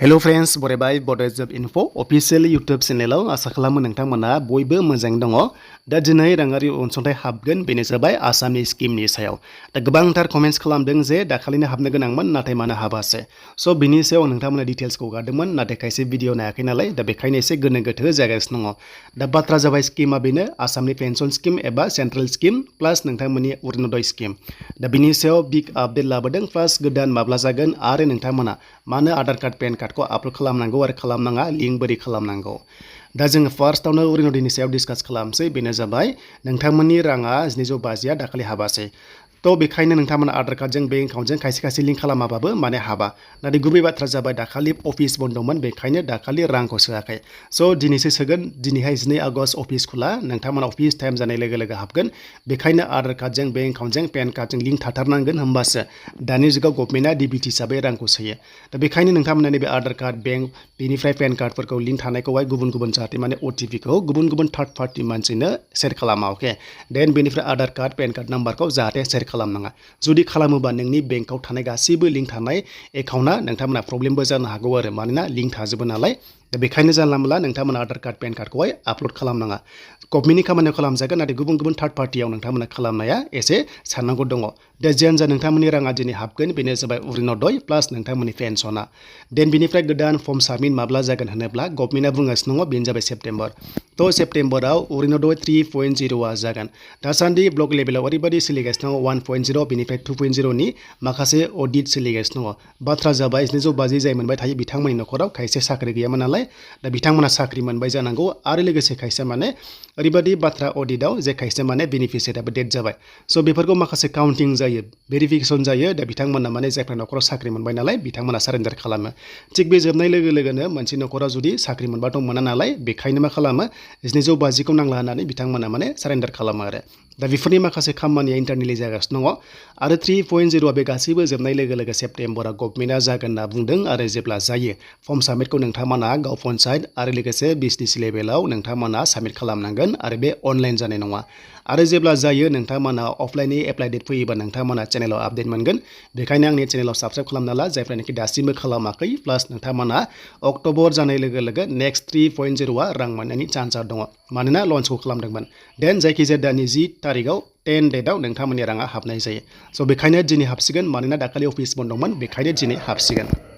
Hello friends बरायबाय बड'एज जब info official YouTube चेनेलाव आसा खालामो नोंथांमोना बयबो मोजाङै दङ। दा दिनै राङारि अनसुंथाइ हाबगोन बेनो जाबाय आसामनि स्किमनि सायाव। दा गोबांथार कमेन्ट्स खालामदों जे दाखालिनो हाबनो गोनांमोन नाथाय मानो हाबासै। स' बिनि सायाव नोंथांमोना डिटेल्सखौ गारदोंमन नाथाय खायसे भिडिअ नायाखै नालाय दा बेखायनो एसे गोनो गोथो जागासिनो दङ। दा बाथ्रा जाबाय स्किमा बेनो आसामनि पेन्सन स्किम एबा सेन्ट्रेल स्किम प्लास नोंथांमोननि अरुणोदय स्किम। दा बिनि सायाव बिग आपडेट लाबोदों प्लास गोदान माब्ला जागोन आरो नोंथांमोना मानो आधार कार्ड पेन कार्ड को आपलोड खालामनांगौ आरो खालामनाङा लिंक बोरै खालामनांगौ। दा जोङो फार्स्टआवनो अरुणोदयनि सायाव डिसकास खालामसै बेनो जाबाय नोंथांमोननि राङा 1250 दाखालि हाबासै। थ' बेखायनो नोंथांमोना आधार कार्डजों बेंक एकाउन्टजों खायसे लिंक खालामाबाबो माने हाबा। नाथाय गुबै बाथ्रा जाबाय दाखालि अफिस बन्दमोन बेखायनो दाखालि रांखौ सोआखै। स' दिनैसो सोगोन दिनैहाय 2 आगस्ट अफिस खुला नोंथांमोना अफिस टाइम जानाय लोगो लोगो हाबगोन। बेखायनो आधार कार्डजों बेंक एकाउन्टजों पेन कार्डजों लिंक थाथारनांगोन होमबासो दानि जुगाव गभर्नमेन्टआ डिबिटि हिसाबै रांखौ सोयो। दा बेखायनो नोंथांमोना नैबे आधार कार्ड बेंक बेनिफ्राय पेन कार्डफोरखौ लिंक थानायखौहाय गुबुन जाहाथे माने अटिपिखौ गुबुन थार्ड पार्टि मानसिनो सेयार खालामा। अके देन बेनिफ्राय आधार कार्ड पेन कार्ड नाम्बारखौ जाहाथे सेयार खालामनाङा। जुदि खालामोबा नोंनि बेंकआव थानाय गासैबो लिंक थानाय एकाउन्टआ नोंथांमोना प्रब्लेमबो जानो हागौ आरो मानोना लिंक थाजोबो नालाय। दा बेखायनो जानला मोनला नोंथांमोना आधार कार्ड पेन कार्डखौहाय आपल'ड खालामनाङा। गभर्नमेन्टनि खामानियाव खालामजागोन नाथाय गुबुन थार्ड पार्टियाव नोंथांमोना खालामनाया एसे साननांगौ दङ। दा जियानो जा नोंथांमोननि राङा दिनै हाबगोन बेनो जाबाय अरुणोदय प्लास नोंथांमोननि पेन्सना। देन बिनिफ्राय गोदान फर्म साबमिट माब्ला जागोन होनोब्ला गभर्नमेन्टआ बुंगासिनो दङ बेनो जाबाय सेप्तेम्बर। थ' सेप्तेम्बराव अरुणोदय 3.0आ जागोन। दासान्दि ब्लक लेभेलाव ओरैबायदि सोलिगासिनो दङ 1.0 बेनिफ्राय 2.0नि माखासे अडिट सोलिगासिनो दङ। बाथ्रा जाबाय 1250 जाय मोनबाय थायो बिथांमोननि न'खराव खायसे साख्रि गैयामोन नालाय दा बिथांमोना साख्रि मोनबाय जानांगौ आरो लोगोसे खायसे माने ओरैबायदि बाथ्रा अडिटआव जे खायसे माने बेनिफिसियारियाबो डेट जाबाय। स' बेफोरखौ माखासे काउन्टिं जायो भेरिफिकेसन जायो दा बिथांमोना माने जायफ्रा न'खराव साख्रि मोनबाय नालाय बिथांमोना सारेन्डार खालामो। थिग बे जोबनाय लोगो लोगोनो मोनसे न'खराव जुदि साख्रि मोनबाथ' मोना नालाय बेखायनो मा खालामो 1250खौ नांला होननानै बिथांमोना माने सारेन्डार खालामो आरो। दा बेफोरनि माखासे खामानिया इन्टारनेलि जागासिनो दङ आरो 3.0आ बे गासैबो जोबनाय लोगो लोगो सेप्तेम्बराव गभर्नमेन्टआ जागोन होनना बुंदों आरो जेब्ला जायो फर्म साबमिटखौ नोंथांमोना गाव पन्सायत आरो लोगोसे बिटिसि लेभेलाव नोंथांमोना साबमिट खालामनांगोन आरो बे अनलाइन जानाय नङा। आरो जेब्ला जायो नोंथांमोना अफलाइननि एप्लाइ डेट फैयोबा नोंथांमोना चेनेलाव आपडेट मोनगोन। बेखायनो आंनि चेनेलाव साबस्क्राइब खालामना ला जायफ्रानोखि दासिमबो खालामाखै प्लास नोंथांमोना अक्ट'बर जानाय लोगो लोगो नेक्स्ट 3.0आ रां मोननायनि चान्सआ दङ मानोना लन्चखौ खालामदोंमोन। देन जायखिजाया दानि 10 तारिखआव 10 डेटआव नोंथांमोननि राङा हाबनाय जायो। स' बेखायनो दिनै हाबसिगोन मानोना दाखालि अफिस बन्दमोन बेखायनो दिनै हाबसिगोन।